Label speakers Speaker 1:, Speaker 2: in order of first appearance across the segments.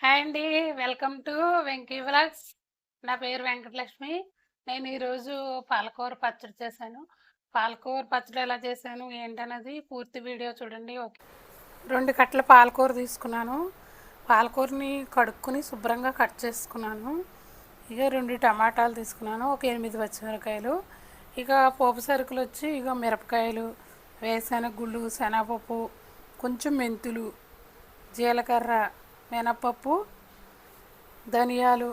Speaker 1: Hi అండి. Welcome to Venky vlogs. నా పేరు వెంకటలక్ష్మి. నేను ఈరోజు పాలకూర పచ్చడి చేశాను. పాలకూర పచ్చడి ఎలా చేశాను ఏంటన్నది పూర్తి వీడియో చూడండి. ఓకే. 2 కట్టల పాలకూర తీసుకున్నాను. పాలకూరని కడుక్కొని శుభ్రంగా కట్ చేసుకున్నాను. ఇక 2 టమాటాలు తీసుకున్నాను. ఒక 8 పచ్చిమిరకాయలు. ఇక పోపు సరుకులు వచ్చి ఇక మిరపకాయలు, వేరుశెనగ గుళ్ళు, శనగపప్పు, కొంచెం మెంతులు, జీలకర్ర, మినపప్పు, ధనియాలు,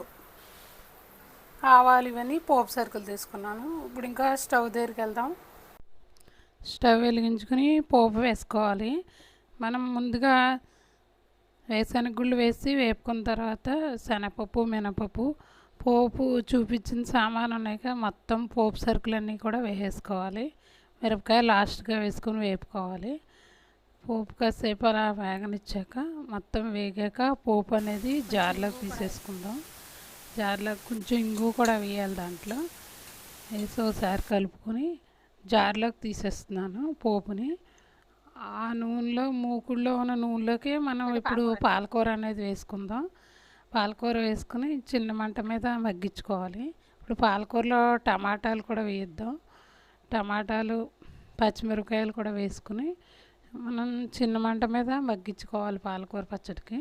Speaker 1: ఆవాలు ఇవన్నీ పోపు సరుకులు తీసుకున్నాను. ఇప్పుడు ఇంకా స్టవ్ దగ్గరికి వెళ్దాం. స్టవ్ వెలిగించుకుని పోపు వేసుకోవాలి. మనం ముందుగా వేరుశెనగ వేసి వేపుకున్న తర్వాత శనగపప్పు, మినపప్పు, పోపు చూపించిన సామాను ఉన్నాయిగా మొత్తం పోపు సరుకులన్నీ కూడా వేసేసుకోవాలి. మిరపకాయ లాస్ట్గా వేసుకొని వేపుకోవాలి. పోపు కాసేపు అలా వేగనిచ్చాక మొత్తం వేగాక పోపు అనేది జార్లోకి తీసేసుకుందాం. జార్లో కొంచెం ఇంగు కూడా వేయాలి. దాంట్లో వేసి ఒకసారి కలుపుకొని జార్లోకి తీసేస్తున్నాను పోపుని. ఆ నూనెలో మూకుడులో ఉన్న నూనెలోకి మనం ఇప్పుడు పాలకూర అనేది వేసుకుందాం. పాలకూర వేసుకుని చిన్న మంట మీద మగ్గించుకోవాలి. ఇప్పుడు పాలకూరలో టమాటాలు కూడా వేద్దాం. టమాటాలు, పచ్చిమిరపకాయలు కూడా వేసుకుని మనం చిన్న మంట మీద మగ్గించుకోవాలి పాలకూర పచ్చడికి.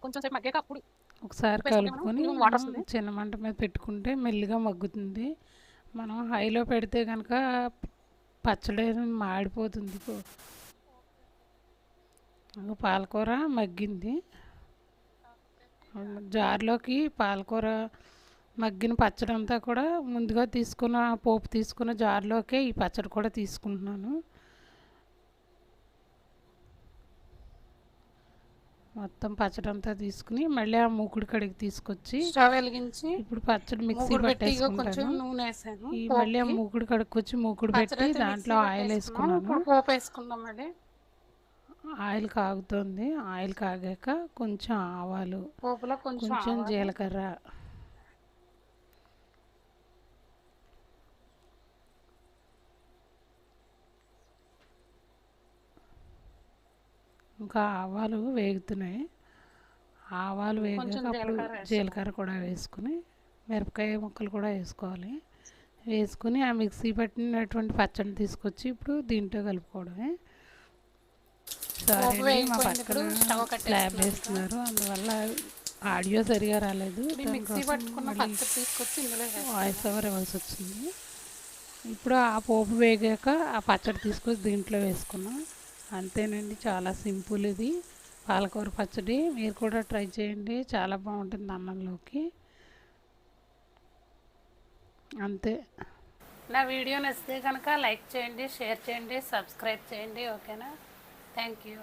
Speaker 1: కొంచెం సేపు మగ్గాక అప్పుడు ఒకసారి కలుపుకొని చిన్న మంట మీద పెట్టుకుంటే మెల్లిగా మగ్గుతుంది. మనం హైలో పెడితే కనుక పచ్చడి మాడిపోతుంది. పాలకూర మగ్గింది. జార్లోకి పాలకూర మగ్గిన పచ్చడి అంతా కూడా ముందుగా పోపు తీసుకున్న జార్లోకే ఈ పచ్చడి కూడా తీసుకుంటున్నాను. మొత్తం పచ్చడి అంతా తీసుకుని మళ్ళీ ఆ మూకుడు కడిగి తీసుకొచ్చి స్టవ్ వెలిగించి ఇప్పుడు పచ్చడి మిక్సీ పట్టేసుకుంటాను. నూనె వేసాను. మళ్ళీ ఆ మూకుడు కడుక్కొచ్చి మూకుడు పెట్టి దాంట్లో ఆయిల్ వేసుకున్నాను. పోపు వేసుకుందాం. మళ్ళీ ఆయిల్ కాగుతుంది. ఆయిల్ కాగాక కొంచెం ఆవాలు, పోపులో కొంచెం జీలకర్ర, ఇంకా ఆవాలు వేగుతున్నాయి. ఆవాలు వేగాక అప్పుడు జీలకర్ర కూడా వేసుకుని మిరపకాయ ముక్కలు కూడా వేసుకోవాలి. వేసుకుని ఆ మిక్సీ పట్టినటువంటి పచ్చడిని తీసుకొచ్చి ఇప్పుడు దీంట్లో కలుపుకోవడమే. సరే, మా పక్కన స్లాబ్ వేస్తున్నారు, అందువల్ల ఆడియో సరిగా రాలేదు. వాయిస్ ఓవర్ ఇవ్వాల్సి వచ్చింది. ఇప్పుడు ఆ పోపు వేగాక ఆ పచ్చడి తీసుకొచ్చి దీంట్లో వేసుకున్నాం. అంతేనండి, చాలా సింపుల్ ఇది పాలకూర పచ్చడి. మీరు కూడా ట్రై చేయండి, చాలా బాగుంటుంది అన్నంలోకి. అంతే. నా వీడియో నచ్చితే కనుక లైక్ చేయండి, షేర్ చేయండి, సబ్స్క్రైబ్ చేయండి. ఓకేనా? Thank you.